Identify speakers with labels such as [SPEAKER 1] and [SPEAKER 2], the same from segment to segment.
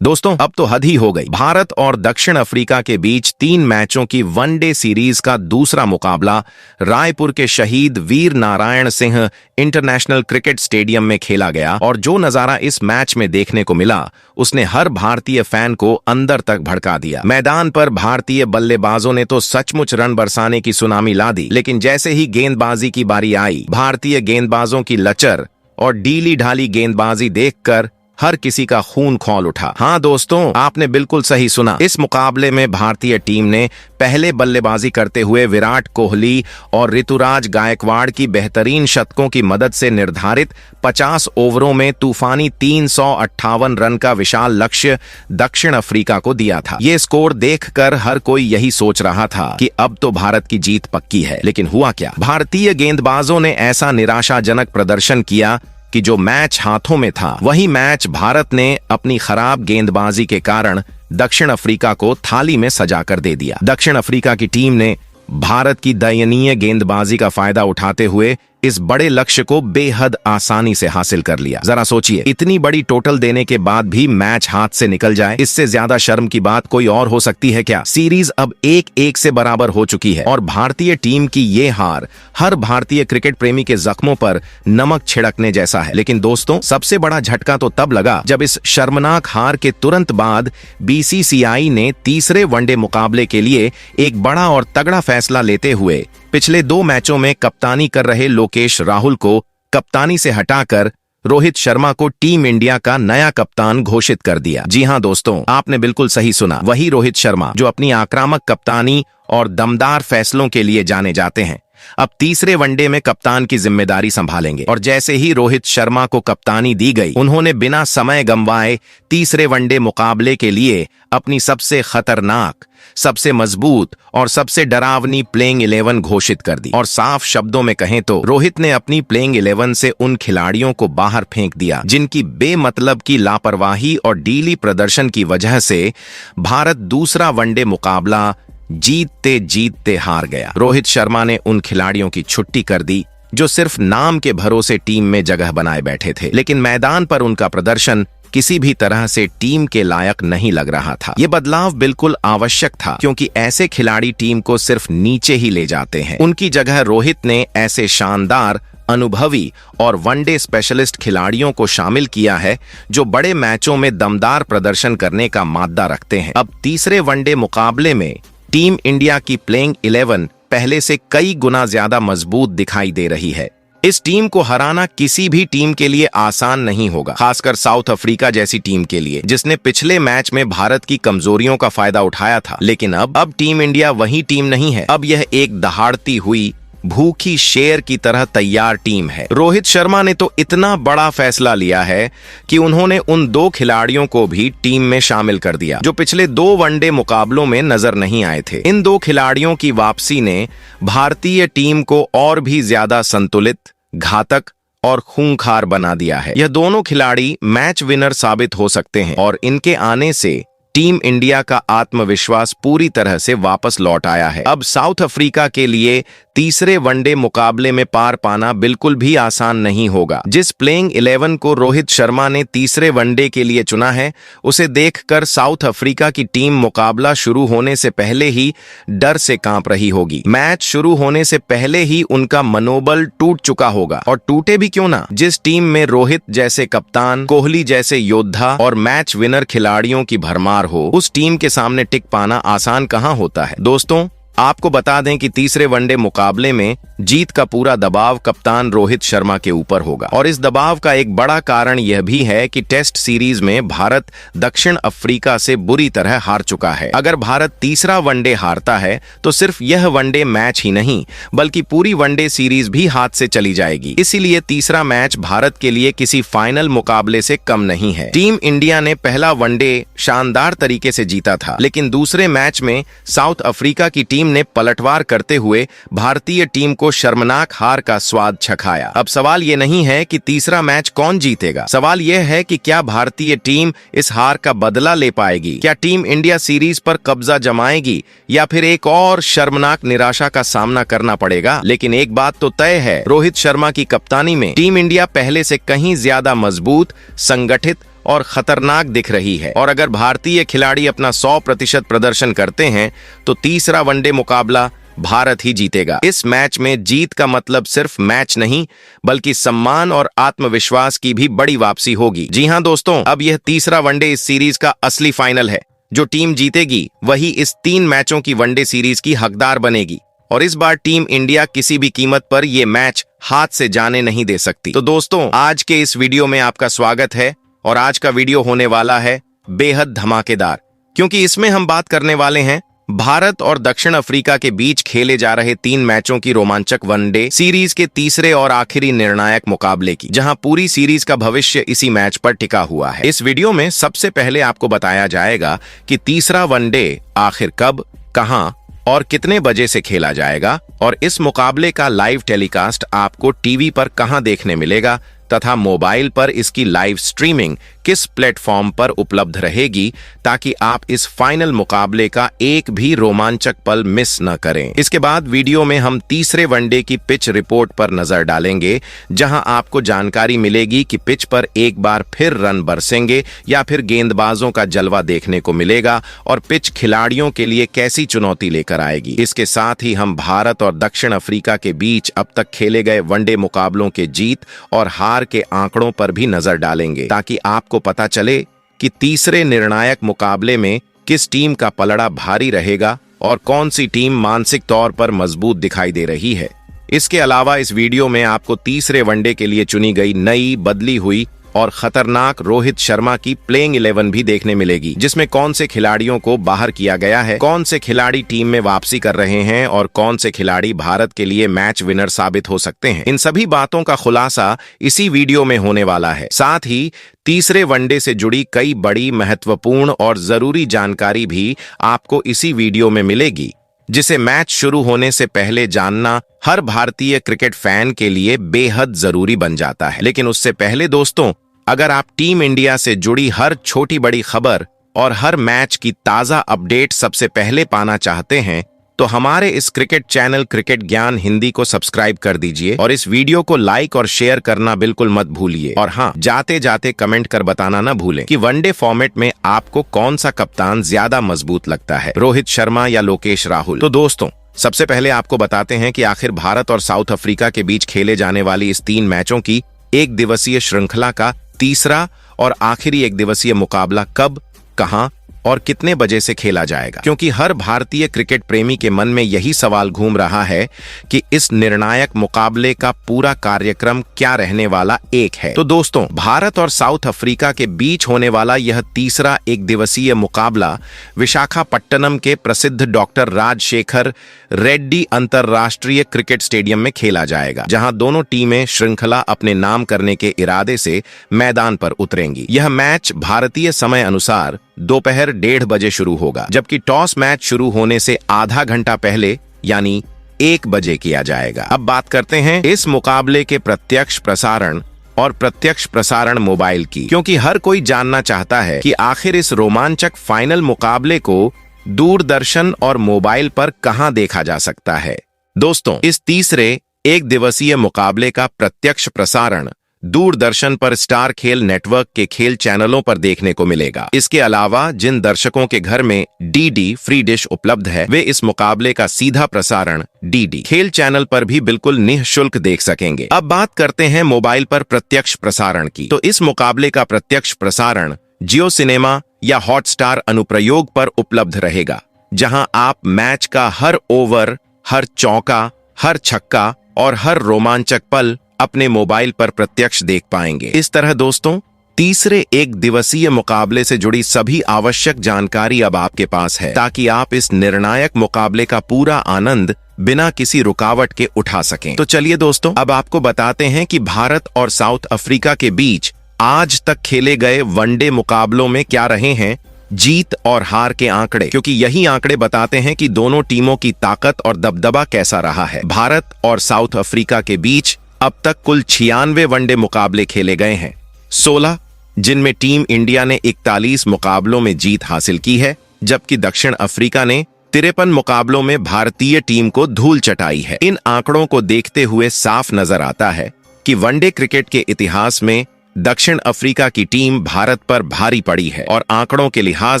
[SPEAKER 1] दोस्तों अब तो हद ही हो गई। भारत और दक्षिण अफ्रीका के बीच 3 मैचों की वनडे सीरीज का दूसरा मुकाबला रायपुर के Shaheed Veer Narayan Singh international cricket stadium में खेला गया और जो नजारा इस मैच में देखने को मिला उसने हर भारतीय फैन को अंदर तक भड़का दिया। मैदान पर भारतीय बल्लेबाजों ने तो सचमुच रन बरसाने की सुनामी ला दी, लेकिन जैसे ही गेंदबाजी की बारी आई, भारतीय गेंदबाजों की लचर और ढीली ढाली गेंदबाजी देखकर हर किसी का खून खौल उठा। हाँ दोस्तों, आपने बिल्कुल सही सुना। इस मुकाबले में भारतीय टीम ने पहले बल्लेबाजी करते हुए विराट कोहली और ऋतुराज गायकवाड़ की बेहतरीन शतकों की मदद से निर्धारित 50 ओवरों में तूफानी 358 रन का विशाल लक्ष्य दक्षिण अफ्रीका को दिया था। ये स्कोर देखकर हर कोई यही सोच रहा था कि अब तो भारत की जीत पक्की है, लेकिन हुआ क्या? भारतीय गेंदबाजों ने ऐसा निराशाजनक प्रदर्शन किया कि जो मैच हाथों में था वही मैच भारत ने अपनी खराब गेंदबाजी के कारण दक्षिण अफ्रीका को थाली में सजा कर दे दिया। दक्षिण अफ्रीका की टीम ने भारत की दयनीय गेंदबाजी का फायदा उठाते हुए इस बड़े लक्ष्य को बेहद आसानी से हासिल कर लिया। जरा सोचिए, इतनी बड़ी टोटल देने के बाद भी मैच हाथ से निकल जाए, इससे ज्यादा शर्म की बात कोई और हो सकती है क्या? सीरीज अब 1-1 से बराबर हो चुकी है और भारतीय टीम की ये हार हर भारतीय क्रिकेट प्रेमी के जख्मों पर नमक छिड़कने जैसा है। लेकिन दोस्तों, सबसे बड़ा झटका तो तब लगा जब इस शर्मनाक हार के तुरंत बाद बीसीसीआई ने तीसरे वनडे मुकाबले के लिए एक बड़ा और तगड़ा फैसला लेते हुए पिछले 2 मैचों में कप्तानी कर रहे लोकेश राहुल को कप्तानी से हटाकर रोहित शर्मा को टीम इंडिया का नया कप्तान घोषित कर दिया। जी हां दोस्तों, आपने बिल्कुल सही सुना, वही रोहित शर्मा जो अपनी आक्रामक कप्तानी और दमदार फैसलों के लिए जाने जाते हैं, अब तीसरे वनडे में कप्तान की जिम्मेदारी संभालेंगे। और जैसे ही रोहित शर्मा को कप्तानी दी गई, उन्होंने बिना समय गंवाए तीसरे वनडे मुकाबले के लिए अपनी सबसे खतरनाक, सबसे मजबूत और सबसे डरावनी प्लेइंग 11 घोषित कर दी। और साफ शब्दों में कहें तो रोहित ने अपनी प्लेइंग 11 से उन खिलाड़ियों को बाहर फेंक दिया जिनकी बेमतलब की लापरवाही और ढीली प्रदर्शन की वजह से भारत दूसरा वनडे मुकाबला जीतते जीतते हार गया। रोहित शर्मा ने उन खिलाड़ियों की छुट्टी कर दी जो सिर्फ नाम के भरोसे टीम में जगह बनाए बैठे थे, लेकिन मैदान पर उनका प्रदर्शन किसी भी तरह से टीम के लायक नहीं लग रहा था। ये बदलाव बिल्कुल आवश्यक था क्योंकि ऐसे खिलाड़ी टीम को सिर्फ नीचे ही ले जाते हैं। उनकी जगह रोहित ने ऐसे शानदार, अनुभवी और वनडे स्पेशलिस्ट खिलाड़ियों को शामिल किया है जो बड़े मैचों में दमदार प्रदर्शन करने का माद्दा रखते हैं। अब तीसरे वनडे मुकाबले में टीम इंडिया की प्लेइंग 11 पहले से कई गुना ज्यादा मजबूत दिखाई दे रही है। इस टीम को हराना किसी भी टीम के लिए आसान नहीं होगा, खासकर साउथ अफ्रीका जैसी टीम के लिए जिसने पिछले मैच में भारत की कमजोरियों का फायदा उठाया था। लेकिन अब टीम इंडिया वही टीम नहीं है, अब यह एक दहाड़ती हुई भूखी शेर की तरह तैयार टीम है। रोहित शर्मा ने तो इतना बड़ा फैसला लिया है कि उन्होंने उन 2 खिलाड़ियों को भी टीम में शामिल कर दिया जो पिछले 2 वनडे मुकाबलों में नजर नहीं आए थे। इन 2 खिलाड़ियों की वापसी ने भारतीय टीम को और भी ज्यादा संतुलित, घातक और खूंखार बना दिया है। यह दोनों खिलाड़ी मैच विनर साबित हो सकते हैं और इनके आने से टीम इंडिया का आत्मविश्वास पूरी तरह से वापस लौट आया है। अब साउथ अफ्रीका के लिए तीसरे वनडे मुकाबले में पार पाना बिल्कुल भी आसान नहीं होगा। जिस प्लेइंग 11 को रोहित शर्मा ने तीसरे वनडे के लिए चुना है, उसे देखकर साउथ अफ्रीका की टीम मुकाबला शुरू होने से पहले ही डर से कांप रही होगी। मैच शुरू होने से पहले ही उनका मनोबल टूट चुका होगा, और टूटे भी क्यों ना। जिस टीम में रोहित जैसे कप्तान, कोहली जैसे योद्धा और मैच विनर खिलाड़ियों की भरमार हो, उस टीम के सामने टिक पाना आसान कहां होता है। दोस्तों, आपको बता दें कि तीसरे वनडे मुकाबले में जीत का पूरा दबाव कप्तान रोहित शर्मा के ऊपर होगा और इस दबाव का एक बड़ा कारण यह भी है कि टेस्ट सीरीज में भारत दक्षिण अफ्रीका से बुरी तरह हार चुका है। अगर भारत तीसरा वनडे हारता है तो सिर्फ यह वनडे मैच ही नहीं बल्कि पूरी वनडे सीरीज भी हाथ से चली जाएगी। इसीलिए तीसरा मैच भारत के लिए किसी फाइनल मुकाबले से कम नहीं है। टीम इंडिया ने पहला वनडे शानदार तरीके से जीता था, लेकिन दूसरे मैच में साउथ अफ्रीका की टीम ने पलटवार करते हुए भारतीय टीम को शर्मनाक हार का स्वाद चखाया। अब सवाल ये नहीं है कि तीसरा मैच कौन जीतेगा, सवाल यह है कि क्या भारतीय टीम इस हार का बदला ले पाएगी। क्या टीम इंडिया सीरीज पर कब्जा जमाएगी या फिर एक और शर्मनाक निराशा का सामना करना पड़ेगा। लेकिन एक बात तो तय है, रोहित शर्मा की कप्तानी में टीम इंडिया पहले से कहीं ज्यादा मजबूत, संगठित और खतरनाक दिख रही है। और अगर भारतीय खिलाड़ी अपना 100% प्रदर्शन करते हैं तो तीसरा वनडे मुकाबला भारत ही जीतेगा। इस मैच में जीत का मतलब सिर्फ मैच नहीं बल्कि सम्मान और आत्मविश्वास की भी बड़ी वापसी होगी। जी हां दोस्तों, अब यह तीसरा वनडे इस सीरीज का असली फाइनल है। जो टीम जीतेगी वही इस 3 मैचों की वनडे सीरीज की हकदार बनेगी और इस बार टीम इंडिया किसी भी कीमत पर यह मैच हाथ से जाने नहीं दे सकती। तो दोस्तों, आज के इस वीडियो में आपका स्वागत है और आज का वीडियो होने वाला है बेहद धमाकेदार, क्योंकि इसमें हम बात करने वाले हैं भारत और दक्षिण अफ्रीका के बीच खेले जा रहे 3 मैचों की रोमांचक वनडे सीरीज के तीसरे और आखिरी निर्णायक मुकाबले की, जहां पूरी सीरीज का भविष्य इसी मैच पर टिका हुआ है। इस वीडियो में सबसे पहले आपको बताया जाएगा कि तीसरा वनडे आखिर कब, कहां और कितने बजे से खेला जाएगा और इस मुकाबले का लाइव टेलीकास्ट आपको टीवी पर कहां देखने मिलेगा तथा मोबाइल पर इसकी लाइव स्ट्रीमिंग किस प्लेटफॉर्म पर उपलब्ध रहेगी, ताकि आप इस फाइनल मुकाबले का एक भी रोमांचक पल मिस न करें। इसके बाद वीडियो में हम तीसरे वनडे की पिच रिपोर्ट पर नजर डालेंगे, जहां आपको जानकारी मिलेगी कि पिच पर एक बार फिर रन बरसेंगे या फिर गेंदबाजों का जलवा देखने को मिलेगा और पिच खिलाड़ियों के लिए कैसी चुनौती लेकर आएगी। इसके साथ ही हम भारत और दक्षिण अफ्रीका के बीच अब तक खेले गए वनडे मुकाबलों के जीत और हार के आंकड़ों पर भी नजर डालेंगे, ताकि आपको पता चले कि तीसरे निर्णायक मुकाबले में किस टीम का पलड़ा भारी रहेगा और कौन सी टीम मानसिक तौर पर मजबूत दिखाई दे रही है। इसके अलावा इस वीडियो में आपको तीसरे वनडे के लिए चुनी गई नई, बदली हुई और खतरनाक रोहित शर्मा की प्लेइंग 11 भी देखने मिलेगी, जिसमें कौन से खिलाड़ियों को बाहर किया गया है, कौन से खिलाड़ी टीम में वापसी कर रहे हैं और कौन से खिलाड़ी भारत के लिए मैच विनर साबित हो सकते हैं। इन सभी बातों का खुलासा इसी वीडियो में होने वाला है। साथ ही तीसरे वनडे से जुड़ी कई बड़ी, महत्वपूर्ण और जरूरी जानकारी भी आपको इसी वीडियो में मिलेगी, जिसे मैच शुरू होने से पहले जानना हर भारतीय क्रिकेट फैन के लिए बेहद जरूरी बन जाता है। लेकिन उससे पहले दोस्तों, अगर आप टीम इंडिया से जुड़ी हर छोटी बड़ी खबर और हर मैच की ताजा अपडेट सबसे पहले पाना चाहते हैं तो हमारे इस क्रिकेट चैनल क्रिकेट ज्ञान हिंदी को सब्सक्राइब कर दीजिए और इस वीडियो को लाइक और शेयर करना बिल्कुल मत भूलिए। और हाँ, जाते जाते कमेंट कर बताना ना भूलें कि वनडे फॉर्मेट में आपको कौन सा कप्तान ज्यादा मजबूत लगता है, रोहित शर्मा या लोकेश राहुल। तो दोस्तों, सबसे पहले आपको बताते हैं कि आखिर भारत और साउथ अफ्रीका के बीच खेले जाने वाली इस 3 मैचों की एक दिवसीय श्रृंखला का तीसरा और आखिरी एक दिवसीय मुकाबला कब, कहां और कितने बजे से खेला जाएगा, क्योंकि हर भारतीय क्रिकेट प्रेमी के मन में यही सवाल घूम रहा है कि इस निर्णायक मुकाबले का पूरा कार्यक्रम क्या रहने वाला एक है। तो दोस्तों, भारत और साउथ अफ्रीका के बीच होने वाला यह तीसरा एक दिवसीय मुकाबला विशाखापट्टनम के प्रसिद्ध डॉक्टर राजशेखर रेड्डी अंतरराष्ट्रीय क्रिकेट स्टेडियम में खेला जाएगा, जहां दोनों टीमें श्रृंखला अपने नाम करने के इरादे से मैदान पर उतरेंगी। यह मैच भारतीय समय अनुसार दोपहर 1:30 बजे शुरू होगा, जबकि टॉस मैच शुरू होने से आधा घंटा पहले यानी 1 बजे किया जाएगा। अब बात करते हैं इस मुकाबले के प्रत्यक्ष प्रसारण और प्रत्यक्ष प्रसारण मोबाइल की, क्योंकि हर कोई जानना चाहता है कि आखिर इस रोमांचक फाइनल मुकाबले को दूरदर्शन और मोबाइल पर कहां देखा जा सकता है। दोस्तों, इस तीसरे एक दिवसीय मुकाबले का प्रत्यक्ष प्रसारण दूरदर्शन पर स्टार खेल नेटवर्क के खेल चैनलों पर देखने को मिलेगा। इसके अलावा जिन दर्शकों के घर में डीडी फ्री डिश उपलब्ध है, वे इस मुकाबले का सीधा प्रसारण डीडी खेल चैनल पर भी बिल्कुल निःशुल्क देख सकेंगे। अब बात करते हैं मोबाइल पर प्रत्यक्ष प्रसारण की। तो इस मुकाबले का प्रत्यक्ष प्रसारण जियो सिनेमा या हॉटस्टार अनुप्रयोग पर उपलब्ध रहेगा, जहां आप मैच का हर ओवर, हर चौका, हर छक्का और हर रोमांचक पल अपने मोबाइल पर प्रत्यक्ष देख पाएंगे। इस तरह दोस्तों, तीसरे एक दिवसीय मुकाबले से जुड़ी सभी आवश्यक जानकारी अब आपके पास है, ताकि आप इस निर्णायक मुकाबले का पूरा आनंद बिना किसी रुकावट के उठा सकें। तो चलिए दोस्तों, अब आपको बताते हैं कि भारत और साउथ अफ्रीका के बीच आज तक खेले गए वनडे मुकाबलों में क्या रहे हैं जीत और हार के आंकड़े, क्योंकि यही आंकड़े बताते हैं कि दोनों टीमों की ताकत और दबदबा कैसा रहा है। भारत और साउथ अफ्रीका के बीच अब तक कुल 96 वनडे मुकाबले खेले गए हैं, 16 जिनमें टीम इंडिया ने 41 मुकाबलों में जीत हासिल की है, जबकि दक्षिण अफ्रीका ने 53 मुकाबलों में भारतीय टीम को धूल चटाई है। इन आंकड़ों को देखते हुए साफ नजर आता है कि वनडे क्रिकेट के इतिहास में दक्षिण अफ्रीका की टीम भारत पर भारी पड़ी है और आंकड़ों के लिहाज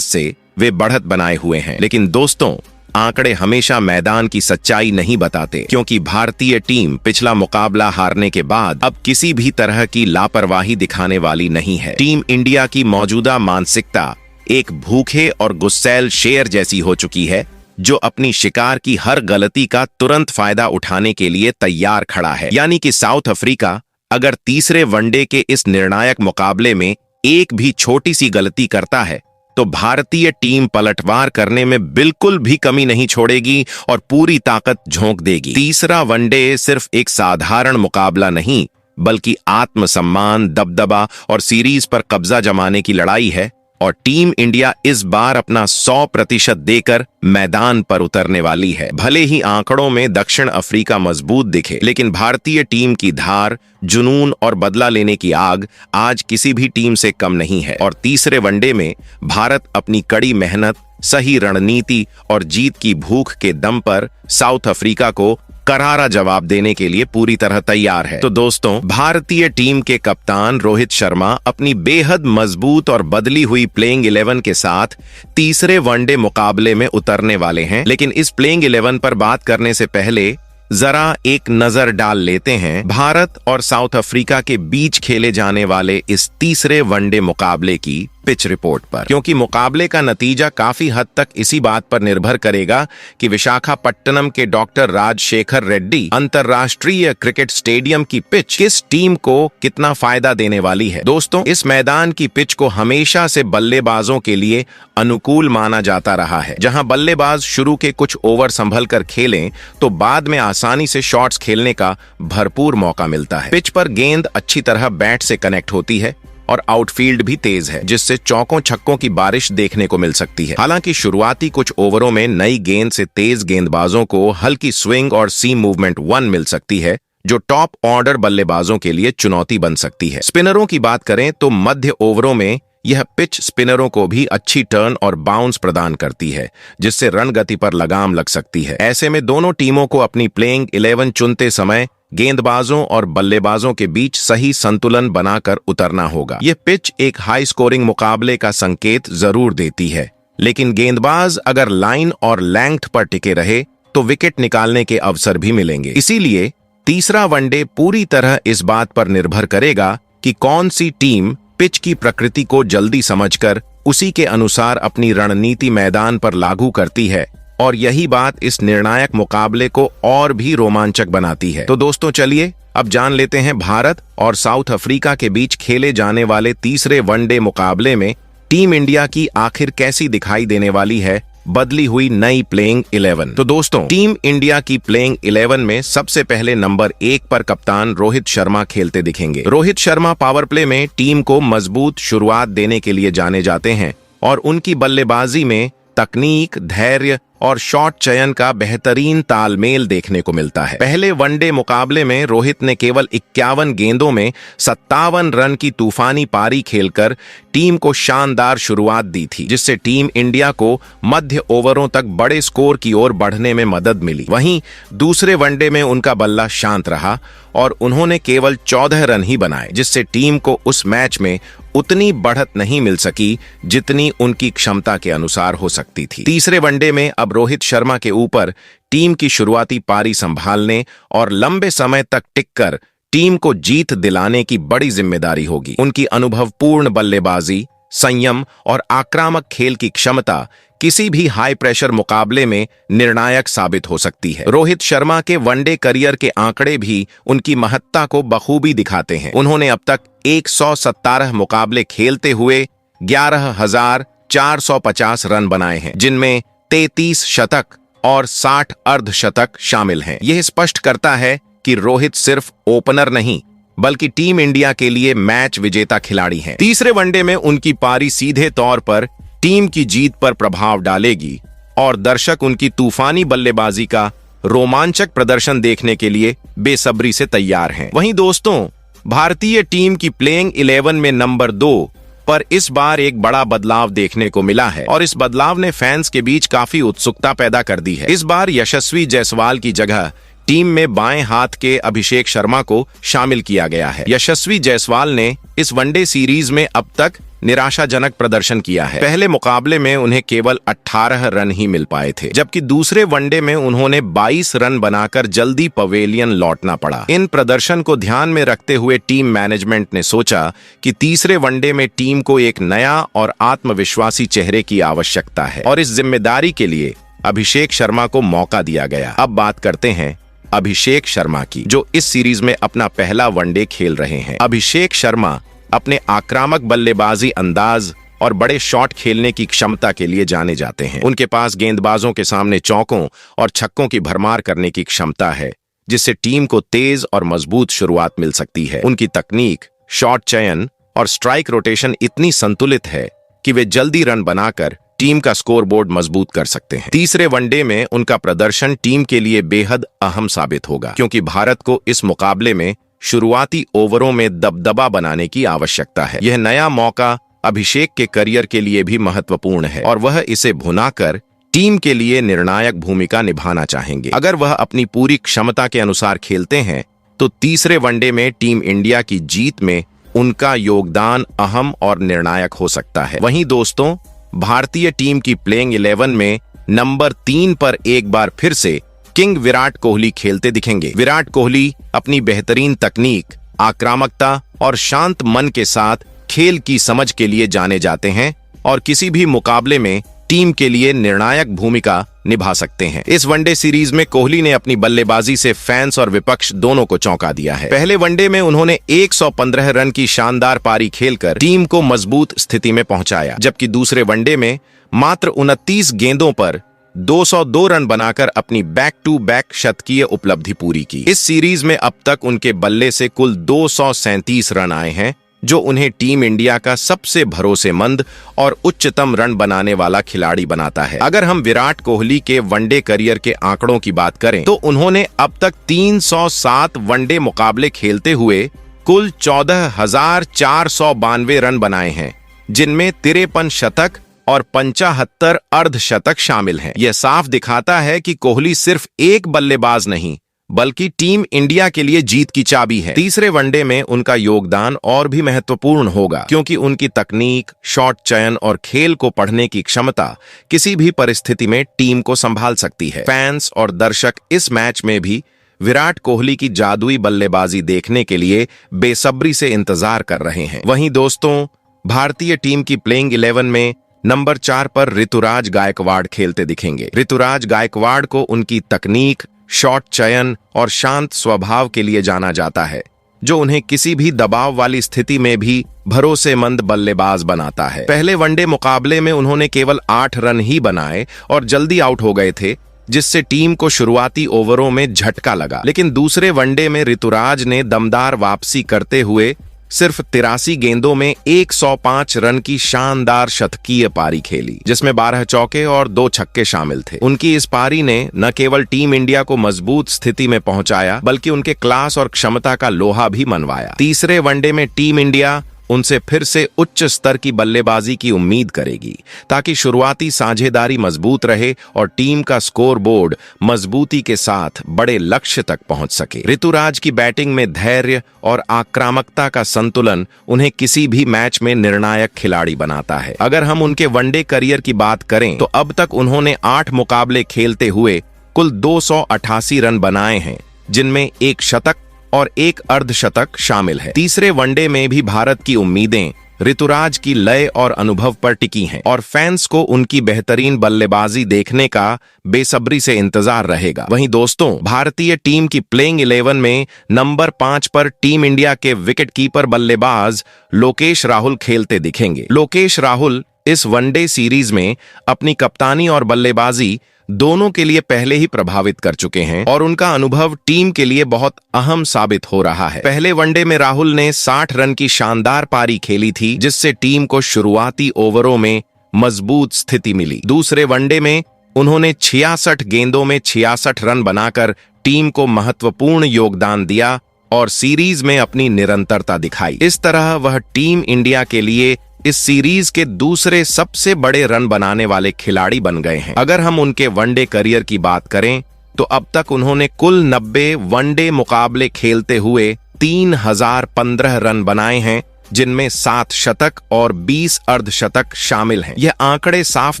[SPEAKER 1] से वे बढ़त बनाए हुए हैं। लेकिन दोस्तों, आंकड़े हमेशा मैदान की सच्चाई नहीं बताते, क्योंकि भारतीय टीम पिछला मुकाबला हारने के बाद अब किसी भी तरह की लापरवाही दिखाने वाली नहीं है। टीम इंडिया की मौजूदा मानसिकता एक भूखे और गुस्सैल शेर जैसी हो चुकी है, जो अपनी शिकार की हर गलती का तुरंत फायदा उठाने के लिए तैयार खड़ा है। यानी कि साउथ अफ्रीका अगर तीसरे वनडे के इस निर्णायक मुकाबले में एक भी छोटी सी गलती करता है तो भारतीय टीम पलटवार करने में बिल्कुल भी कमी नहीं छोड़ेगी और पूरी ताकत झोंक देगी। तीसरा वनडे सिर्फ एक साधारण मुकाबला नहीं, बल्कि आत्मसम्मान, दबदबा और सीरीज पर कब्जा जमाने की लड़ाई है और टीम इंडिया इस बार अपना 100% देकर मैदान पर उतरने वाली है। भले ही आंकड़ों में दक्षिण अफ्रीका मजबूत दिखे, लेकिन भारतीय टीम की धार, जुनून और बदला लेने की आग आज किसी भी टीम से कम नहीं है और तीसरे वनडे में भारत अपनी कड़ी मेहनत, सही रणनीति और जीत की भूख के दम पर साउथ अफ्रीका को करारा जवाब देने के लिए पूरी तरह तैयार है। तो दोस्तों, भारतीय टीम के कप्तान रोहित शर्मा अपनी बेहद मजबूत और बदली हुई प्लेइंग 11 के साथ तीसरे वनडे मुकाबले में उतरने वाले हैं। लेकिन इस प्लेइंग 11 पर बात करने से पहले जरा एक नजर डाल लेते हैं भारत और साउथ अफ्रीका के बीच खेले जाने वाले इस तीसरे वनडे मुकाबले की पिच रिपोर्ट पर, क्योंकि मुकाबले का नतीजा काफी हद तक इसी बात पर निर्भर करेगा कि विशाखापट्टनम के डॉक्टर राजशेखर रेड्डी अंतर्राष्ट्रीय क्रिकेट स्टेडियम की पिच किस टीम को कितना फायदा देने वाली है। दोस्तों, इस मैदान की पिच को हमेशा से बल्लेबाजों के लिए अनुकूल माना जाता रहा है, जहां बल्लेबाज शुरू के कुछ ओवर संभल कर खेलें तो बाद में आसानी से शॉट्स खेलने का भरपूर मौका मिलता है। पिच पर गेंद अच्छी तरह बैट से कनेक्ट होती है और आउटफील्ड भी तेज है, जिससे चौकों छक्कों की बारिश देखने को मिल सकती है। हालांकि शुरुआती कुछ ओवरों में नई गेंद से तेज गेंदबाजों को हल्की स्विंग और सीम मूवमेंट 1 मिल सकती है, जो टॉप ऑर्डर बल्लेबाजों के लिए चुनौती बन सकती है। स्पिनरों की बात करें तो मध्य ओवरों में यह पिच स्पिनरों को भी अच्छी टर्न और बाउंस प्रदान करती है, जिससे रन गति पर लगाम लग सकती है। ऐसे में दोनों टीमों को अपनी प्लेइंग 11 चुनते समय गेंदबाजों और बल्लेबाजों के बीच सही संतुलन बनाकर उतरना होगा। यह पिच एक हाई स्कोरिंग मुकाबले का संकेत जरूर देती है, लेकिन गेंदबाज अगर लाइन और लेंथ पर टिके रहे तो विकेट निकालने के अवसर भी मिलेंगे। इसीलिए तीसरा वनडे पूरी तरह इस बात पर निर्भर करेगा कि कौन सी टीम पिच की प्रकृति को जल्दी समझकर उसी के अनुसार अपनी रणनीति मैदान पर लागू करती है, और यही बात इस निर्णायक मुकाबले को और भी रोमांचक बनाती है। तो दोस्तों, चलिए अब जान लेते हैं भारत और साउथ अफ्रीका के बीच खेले जाने वाले तीसरे वनडे मुकाबले में टीम इंडिया की आखिर कैसी दिखाई देने वाली है बदली हुई नई प्लेइंग 11। तो दोस्तों, टीम इंडिया की प्लेइंग 11 में सबसे पहले नंबर 1 पर कप्तान रोहित शर्मा खेलते दिखेंगे। रोहित शर्मा पावर प्ले में टीम को मजबूत शुरुआत देने के लिए जाने जाते हैं और उनकी बल्लेबाजी में तकनीक, धैर्य और शॉट चयन का बेहतरीन तालमेल देखने को मिलता है। पहले वनडे मुकाबले में रोहित ने केवल 51 गेंदों में 57 रन की तूफानी पारी खेलकर टीम को शानदार शुरुआत दी थी, जिससे टीम इंडिया को मध्य ओवरों तक बड़े स्कोर की ओर बढ़ने में मदद मिली। वहीं दूसरे वनडे में उनका बल्ला शांत रहा और उन्होंने केवल 14 रन ही बनाए, जिससे टीम को उस मैच में उतनी बढ़त नहीं मिल सकी जितनी उनकी क्षमता के अनुसार हो सकती थी। तीसरे वनडे में अब रोहित शर्मा के ऊपर टीम की शुरुआती पारी संभालने और लंबे समय तक टिककर टीम को जीत दिलाने की बड़ी जिम्मेदारी होगी। उनकी अनुभवपूर्ण बल्लेबाजी, संयम और आक्रामक खेल की क्षमता किसी भी हाई प्रेशर मुकाबले में निर्णायक साबित हो सकती है। रोहित शर्मा के वनडे करियर के आंकड़े भी उनकी महत्ता को बखूबी दिखाते हैं। उन्होंने अब तक 117 मुकाबले खेलते हुए 11,450 रन बनाए हैं, जिनमें 33 शतक और 60 अर्धशतक शामिल हैं। यह स्पष्ट करता है कि रोहित सिर्फ ओपनर नहीं, बल्कि टीम इंडिया के लिए मैच विजेता खिलाड़ी हैं। तीसरे वनडे में उनकी पारी सीधे तौर पर टीम की जीत पर प्रभाव डालेगी और दर्शक उनकी तूफानी बल्लेबाजी का रोमांचक प्रदर्शन देखने के लिए बेसब्री से तैयार हैं। वहीं दोस्तों, भारतीय टीम की प्लेइंग 11 में नंबर 2 पर इस बार एक बड़ा बदलाव देखने को मिला है और इस बदलाव ने फैंस के बीच काफी उत्सुकता पैदा कर दी है। इस बार यशस्वी जायसवाल की जगह टीम में बाएं हाथ के अभिषेक शर्मा को शामिल किया गया है। यशस्वी जायसवाल ने इस वनडे सीरीज में अब तक निराशाजनक प्रदर्शन किया है। पहले मुकाबले में उन्हें केवल 18 रन ही मिल पाए थे, जबकि दूसरे वनडे में उन्होंने 22 रन बनाकर जल्दी पवेलियन लौटना पड़ा। इन प्रदर्शन को ध्यान में रखते हुए टीम मैनेजमेंट ने सोचा कि तीसरे वनडे में टीम को एक नया और आत्मविश्वासी चेहरे की आवश्यकता है और इस जिम्मेदारी के लिए अभिषेक शर्मा को मौका दिया गया। अब बात करते हैं अभिषेक शर्मा की, जो इस सीरीज में अपना पहला वनडे खेल रहे हैं। अभिषेक शर्मा अपने आक्रामक बल्लेबाजी अंदाज और बड़े शॉट खेलने की क्षमता के लिए जाने जाते हैं। उनके पास गेंदबाजों के सामने चौकों और छक्कों की भरमार करने की क्षमता है, जिससे टीम को तेज और मजबूत शुरुआत मिल सकती है। उनकी तकनीक, शॉट चयन और स्ट्राइक रोटेशन इतनी संतुलित है कि वे जल्दी रन बनाकर टीम का स्कोरबोर्ड मजबूत कर सकते हैं। तीसरे वनडे में उनका प्रदर्शन टीम के लिए बेहद अहम साबित होगा, क्योंकि भारत को इस मुकाबले में शुरुआती ओवरों में दबदबा बनाने की आवश्यकता है। यह नया मौका अभिषेक के करियर के लिए भी महत्वपूर्ण है और वह इसे भुनाकर टीम के लिए निर्णायक भूमिका निभाना चाहेंगे। अगर वह अपनी पूरी क्षमता के अनुसार खेलते हैं तो तीसरे वनडे में टीम इंडिया की जीत में उनका योगदान अहम और निर्णायक हो सकता है। वहीं दोस्तों, भारतीय टीम की प्लेइंग 11 में नंबर 3 पर एक बार फिर से किंग विराट कोहली खेलते दिखेंगे। विराट कोहली अपनी बेहतरीन तकनीक, आक्रामकता और शांत मन के साथ खेल की समझ के लिए जाने जाते हैं और किसी भी मुकाबले में टीम के लिए निर्णायक भूमिका निभा सकते हैं। इस वनडे सीरीज में कोहली ने अपनी बल्लेबाजी से फैंस और विपक्ष दोनों को चौंका दिया है। पहले वनडे में उन्होंने 115 रन की शानदार पारी खेलकर टीम को मजबूत स्थिति में पहुंचाया, जबकि दूसरे वनडे में मात्र 29 गेंदों पर 202 रन बनाकर अपनी बैक टू बैक शतकीय उपलब्धि पूरी की। इस सीरीज में अब तक उनके बल्ले से कुल 237 रन आए हैं, जो उन्हें टीम इंडिया का सबसे भरोसेमंद और उच्चतम रन बनाने वाला खिलाड़ी बनाता है। अगर हम विराट कोहली के वनडे करियर के आंकड़ों की बात करें तो उन्होंने अब तक 307 वनडे मुकाबले खेलते हुए कुल 14,492 रन बनाए हैं, जिनमें 53 शतक और 75 अर्धशतक शामिल हैं। यह साफ दिखाता है कि कोहली सिर्फ एक बल्लेबाज नहीं बल्कि टीम इंडिया के लिए जीत की चाबी है। तीसरे वनडे में उनका योगदान और भी महत्वपूर्ण होगा, क्योंकि उनकी तकनीक, शॉट चयन और खेल को पढ़ने की क्षमता किसी भी परिस्थिति में टीम को संभाल सकती है। फैंस और दर्शक इस मैच में भी विराट कोहली की जादुई बल्लेबाजी देखने के लिए बेसब्री से इंतजार कर रहे हैं। वहीं दोस्तों, भारतीय टीम की प्लेइंग 11 में नंबर 4 पर ऋतुराज गायकवाड़ खेलते दिखेंगे। ऋतुराज गायकवाड़ को उनकी तकनीक, शॉट चयन और शांत स्वभाव के लिए जाना जाता है, जो उन्हें किसी भी दबाव वाली स्थिति में भी भरोसेमंद बल्लेबाज बनाता है। पहले वनडे मुकाबले में उन्होंने केवल 8 रन ही बनाए और जल्दी आउट हो गए थे, जिससे टीम को शुरुआती ओवरों में झटका लगा। लेकिन दूसरे वनडे में ऋतुराज ने दमदार वापसी करते हुए सिर्फ 83 गेंदों में 105 रन की शानदार शतकीय पारी खेली, जिसमें 12 चौके और 2 छक्के शामिल थे। उनकी इस पारी ने न केवल टीम इंडिया को मजबूत स्थिति में पहुंचाया, बल्कि उनके क्लास और क्षमता का लोहा भी मनवाया। तीसरे वनडे में टीम इंडिया उनसे फिर से उच्च स्तर की बल्लेबाजी की उम्मीद करेगी, ताकि शुरुआती साझेदारी मजबूत रहे और टीम का स्कोरबोर्ड मजबूती के साथ बड़े लक्ष्य तक पहुंच सके। ऋतुराज की बैटिंग में धैर्य और आक्रामकता का संतुलन उन्हें किसी भी मैच में निर्णायक खिलाड़ी बनाता है। अगर हम उनके वनडे करियर की बात करें तो अब तक उन्होंने 8 मुकाबले खेलते हुए कुल 288 रन बनाए हैं, जिनमें 1 शतक और 1 अर्धशतक शामिल है। तीसरे वनडे में भी भारत की उम्मीदें ऋतुराज की लय और अनुभव पर टिकी हैं और फैंस को उनकी बेहतरीन बल्लेबाजी देखने का बेसब्री से इंतजार रहेगा। वहीं दोस्तों, भारतीय टीम की प्लेइंग 11 में नंबर 5 पर टीम इंडिया के विकेटकीपर बल्लेबाज लोकेश राहुल खेलते दिखेंगे। लोकेश राहुल इस वनडे सीरीज में अपनी कप्तानी और बल्लेबाजी दोनों के लिए पहले ही प्रभावित कर चुके हैं और उनका अनुभव टीम के लिए बहुत अहम साबित हो रहा है। पहले वनडे में राहुल ने 60 रन की शानदार पारी खेली थी, जिससे टीम को शुरुआती ओवरों में मजबूत स्थिति मिली। दूसरे वनडे में उन्होंने 66 गेंदों में 66 रन बनाकर टीम को महत्वपूर्ण योगदान दिया और सीरीज में अपनी निरंतरता दिखाई। इस तरह वह टीम इंडिया के लिए इस सीरीज के दूसरे सबसे बड़े रन बनाने वाले खिलाड़ी बन गए हैं। अगर हम उनके वनडे करियर की बात करें तो अब तक उन्होंने कुल 90 वनडे मुकाबले खेलते हुए 3015 रन बनाए हैं, जिनमें 7 शतक और 20 अर्धशतक शामिल हैं। यह आंकड़े साफ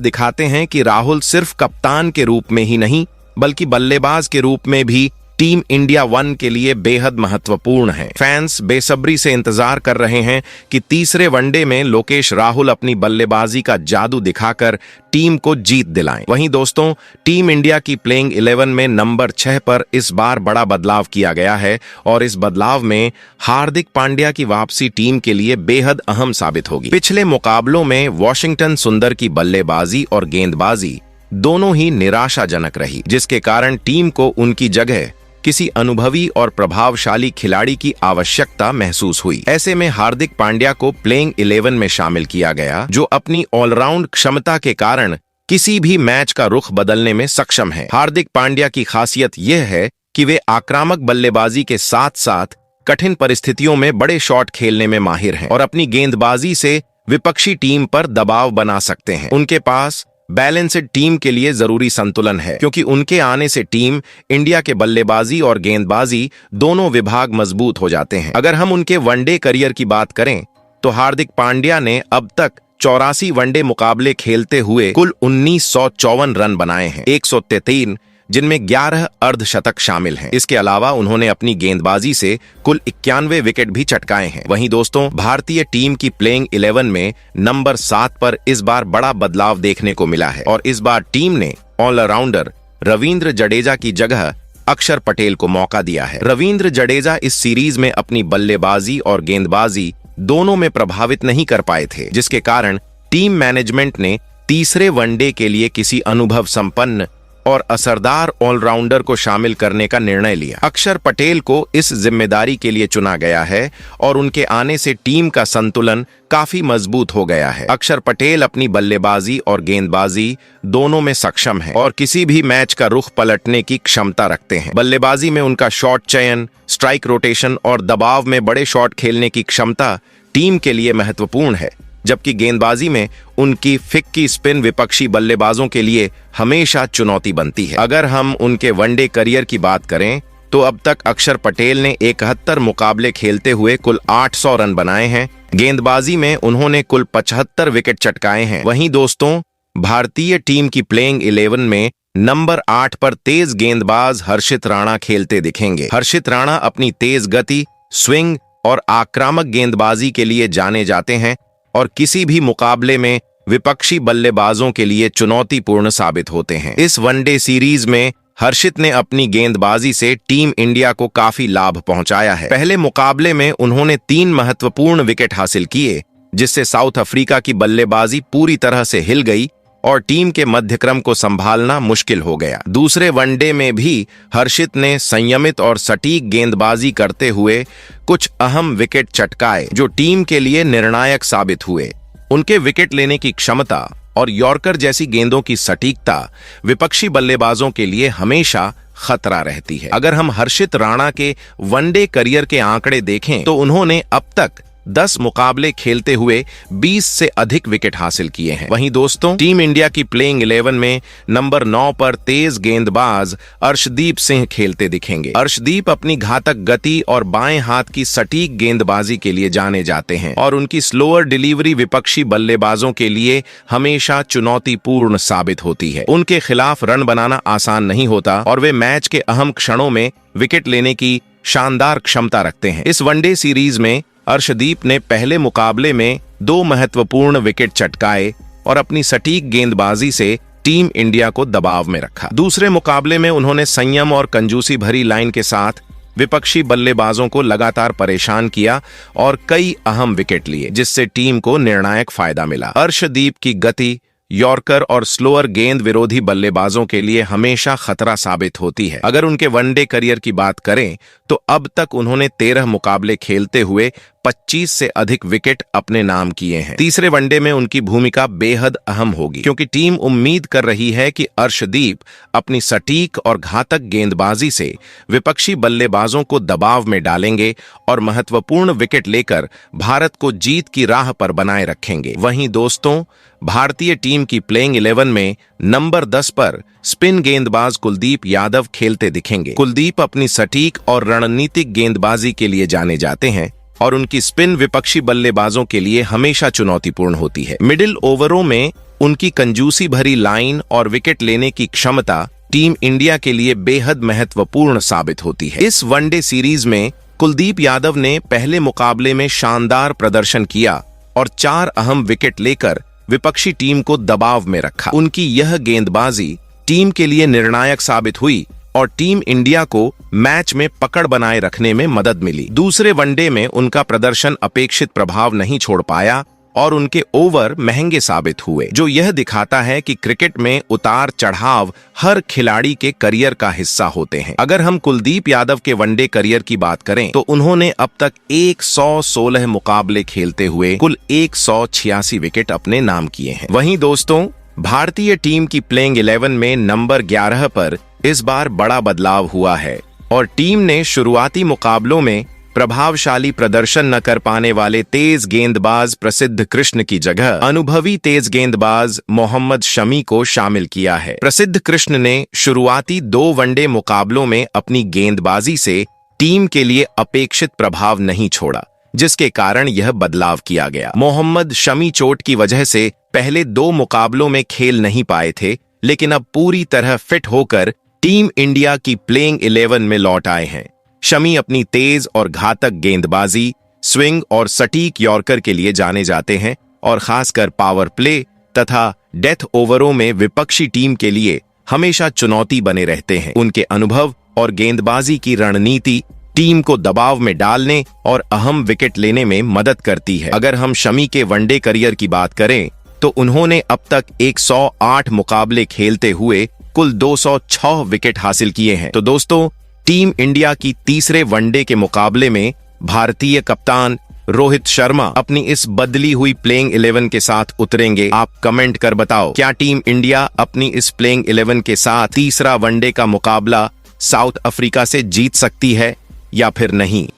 [SPEAKER 1] दिखाते हैं कि राहुल सिर्फ कप्तान के रूप में ही नहीं बल्कि बल्लेबाज के रूप में भी टीम इंडिया 1 के लिए बेहद महत्वपूर्ण है। फैंस बेसब्री से इंतजार कर रहे हैं कि तीसरे वनडे में लोकेश राहुल अपनी बल्लेबाजी का जादू दिखाकर टीम को जीत दिलाएं। वहीं दोस्तों, टीम इंडिया की प्लेइंग 11 में नंबर 6 पर इस बार बड़ा बदलाव किया गया है और इस बदलाव में हार्दिक पांड्या की वापसी टीम के लिए बेहद अहम साबित होगी। पिछले मुकाबलों में वॉशिंगटन सुंदर की बल्लेबाजी और गेंदबाजी दोनों ही निराशाजनक रही, जिसके कारण टीम को उनकी जगह किसी अनुभवी और प्रभावशाली खिलाड़ी की आवश्यकता महसूस हुई। ऐसे में हार्दिक पांड्या को प्लेइंग 11 में शामिल किया गया, जो अपनी ऑलराउंड क्षमता के कारण किसी भी मैच का रुख बदलने में सक्षम है। हार्दिक पांड्या की खासियत यह है कि वे आक्रामक बल्लेबाजी के साथ साथ कठिन परिस्थितियों में बड़े शॉट खेलने में माहिर हैं और अपनी गेंदबाजी से विपक्षी टीम पर दबाव बना सकते हैं। उनके पास बैलेंस्ड टीम के लिए जरूरी संतुलन है, क्योंकि उनके आने से टीम इंडिया के बल्लेबाजी और गेंदबाजी दोनों विभाग मजबूत हो जाते हैं। अगर हम उनके वनडे करियर की बात करें तो हार्दिक पांड्या ने अब तक 84 वनडे मुकाबले खेलते हुए कुल 1954 रन बनाए हैं, 133 जिनमें 11 अर्धशतक शामिल हैं। इसके अलावा उन्होंने अपनी गेंदबाजी से कुल 91 विकेट भी चटकाए हैं। वहीं दोस्तों, भारतीय टीम की प्लेइंग 11 में नंबर 7 पर इस बार बड़ा बदलाव देखने को मिला है और इस बार टीम ने ऑलराउंडर रवींद्र जडेजा की जगह अक्षर पटेल को मौका दिया है। रवींद्र जडेजा इस सीरीज में अपनी बल्लेबाजी और गेंदबाजी दोनों में प्रभावित नहीं कर पाए थे, जिसके कारण टीम मैनेजमेंट ने तीसरे वनडे के लिए किसी अनुभव संपन्न और असरदार ऑलराउंडर को शामिल करने का निर्णय लिया। अक्षर पटेल को इस जिम्मेदारी के लिए चुना गया है और उनके आने से टीम का संतुलन काफी मजबूत हो गया है। अक्षर पटेल अपनी बल्लेबाजी और गेंदबाजी दोनों में सक्षम है और किसी भी मैच का रुख पलटने की क्षमता रखते हैं। बल्लेबाजी में उनका शॉट चयन, स्ट्राइक रोटेशन और दबाव में बड़े शॉट खेलने की क्षमता टीम के लिए महत्वपूर्ण है, जबकि गेंदबाजी में उनकी फिक्की स्पिन विपक्षी बल्लेबाजों के लिए हमेशा चुनौती बनती है। अगर हम उनके वनडे करियर की बात करें तो अब तक अक्षर पटेल ने 71 मुकाबले खेलते हुए कुल 800 रन बनाए हैं। गेंदबाजी में उन्होंने कुल 75 विकेट चटकाए हैं। वहीं दोस्तों, भारतीय टीम की प्लेइंग 11 में नंबर 8 पर तेज गेंदबाज हर्षित राणा खेलते दिखेंगे। हर्षित राणा अपनी तेज गति, स्विंग और आक्रामक गेंदबाजी के लिए जाने जाते हैं और किसी भी मुकाबले में विपक्षी बल्लेबाजों के लिए चुनौतीपूर्ण साबित होते हैं। इस वनडे सीरीज में हर्षित ने अपनी गेंदबाजी से टीम इंडिया को काफी लाभ पहुंचाया है। पहले मुकाबले में उन्होंने 3 महत्वपूर्ण विकेट हासिल किए, जिससे साउथ अफ्रीका की बल्लेबाजी पूरी तरह से हिल गई और टीम के मध्यक्रम को संभालना मुश्किल हो गया। दूसरे वनडे में भी हर्षित ने संयमित और सटीक गेंदबाजी करते हुए कुछ अहम विकेट चटकाए, जो टीम के लिए निर्णायक साबित हुए। उनके विकेट लेने की क्षमता और यॉर्कर जैसी गेंदों की सटीकता विपक्षी बल्लेबाजों के लिए हमेशा खतरा रहती है। अगर हम हर्षित राणा के वनडे करियर के आंकड़े देखें तो उन्होंने अब तक 10 मुकाबले खेलते हुए 20 से अधिक विकेट हासिल किए हैं। वहीं दोस्तों, टीम इंडिया की प्लेइंग 11 में नंबर 9 पर तेज गेंदबाज अर्शदीप सिंह खेलते दिखेंगे। अर्शदीप अपनी घातक गति और बाएं हाथ की सटीक गेंदबाजी के लिए जाने जाते हैं और उनकी स्लोअर डिलीवरी विपक्षी बल्लेबाजों के लिए हमेशा चुनौतीपूर्ण साबित होती है। उनके खिलाफ रन बनाना आसान नहीं होता और वे मैच के अहम क्षणों में विकेट लेने की शानदार क्षमता रखते हैं। इस वनडे सीरीज में अर्शदीप ने पहले मुकाबले में 2 महत्वपूर्ण विकेट चटकाए और अपनी सटीक गेंदबाजी से टीम इंडिया को दबाव में रखा। दूसरे मुकाबले में उन्होंने संयम और कंजूसी भरी लाइन के साथ विपक्षी बल्लेबाजों को लगातार परेशान किया और कई अहम विकेट लिए, जिससे टीम को निर्णायक फायदा मिला। अर्शदीप की गति, यॉर्कर और स्लोअर गेंद विरोधी बल्लेबाजों के लिए हमेशा खतरा साबित होती है। अगर उनके वनडे करियर की बात करें तो अब तक उन्होंने 13 मुकाबले खेलते हुए 25 से अधिक विकेट अपने नाम किए हैं। तीसरे वनडे में उनकी भूमिका बेहद अहम होगी, क्योंकि टीम उम्मीद कर रही है कि अर्शदीप अपनी सटीक और घातक गेंदबाजी से विपक्षी बल्लेबाजों को दबाव में डालेंगे और महत्वपूर्ण विकेट लेकर भारत को जीत की राह पर बनाए रखेंगे। वहीं दोस्तों, भारतीय टीम की प्लेइंग 11 में नंबर 10 पर स्पिन गेंदबाज कुलदीप यादव खेलते दिखेंगे। कुलदीप अपनी सटीक और रणनीतिक गेंदबाजी के लिए जाने जाते हैं और उनकी स्पिन विपक्षी बल्लेबाजों के लिए हमेशा चुनौतीपूर्ण होती है। मिडिल ओवरों में उनकी कंजूसी भरी लाइन और विकेट लेने की क्षमता टीम इंडिया के लिए बेहद महत्वपूर्ण साबित होती है। इस वनडे सीरीज में कुलदीप यादव ने पहले मुकाबले में शानदार प्रदर्शन किया और 4 अहम विकेट लेकर विपक्षी टीम को दबाव में रखा। उनकी यह गेंदबाजी टीम के लिए निर्णायक साबित हुई और टीम इंडिया को मैच में पकड़ बनाए रखने में मदद मिली। दूसरे वनडे में उनका प्रदर्शन अपेक्षित प्रभाव नहीं छोड़ पाया और उनके ओवर महंगे साबित हुए, जो यह दिखाता है कि क्रिकेट में उतार चढ़ाव हर खिलाड़ी के करियर का हिस्सा होते हैं। अगर हम कुलदीप यादव के वनडे करियर की बात करें तो उन्होंने अब तक 116 मुकाबले खेलते हुए कुल 186 विकेट अपने नाम किए हैं। वहीं दोस्तों, भारतीय टीम की प्लेइंग 11 में नंबर 11 पर इस बार बड़ा बदलाव हुआ है और टीम ने शुरुआती मुकाबलों में प्रभावशाली प्रदर्शन न कर पाने वाले तेज गेंदबाज प्रसिद्ध कृष्ण की जगह अनुभवी तेज गेंदबाज मोहम्मद शमी को शामिल किया है। प्रसिद्ध कृष्ण ने शुरुआती 2 वनडे मुकाबलों में अपनी गेंदबाजी से टीम के लिए अपेक्षित प्रभाव नहीं छोड़ा, जिसके कारण यह बदलाव किया गया। मोहम्मद शमी चोट की वजह से पहले 2 मुकाबलों में खेल नहीं पाए थे, लेकिन अब पूरी तरह फिट होकर टीम इंडिया की प्लेइंग 11 में लौट आए हैं। शमी अपनी तेज और घातक गेंदबाजी, स्विंग और सटीक यॉर्कर के लिए जाने जाते हैं और खासकर पावर प्ले तथा डेथ ओवरों में विपक्षी टीम के लिए हमेशा चुनौती बने रहते हैं। उनके अनुभव और गेंदबाजी की रणनीति टीम को दबाव में डालने और अहम विकेट लेने में मदद करती है। अगर हम शमी के वनडे करियर की बात करें तो उन्होंने अब तक 108 मुकाबले खेलते हुए कुल 206 विकेट हासिल किए हैं। तो दोस्तों, टीम इंडिया की तीसरे वनडे के मुकाबले में भारतीय कप्तान रोहित शर्मा अपनी इस बदली हुई प्लेइंग 11 के साथ उतरेंगे। आप कमेंट कर बताओ, क्या टीम इंडिया अपनी इस प्लेइंग 11 के साथ तीसरा वनडे का मुकाबला साउथ अफ्रीका से जीत सकती है या फिर नहीं।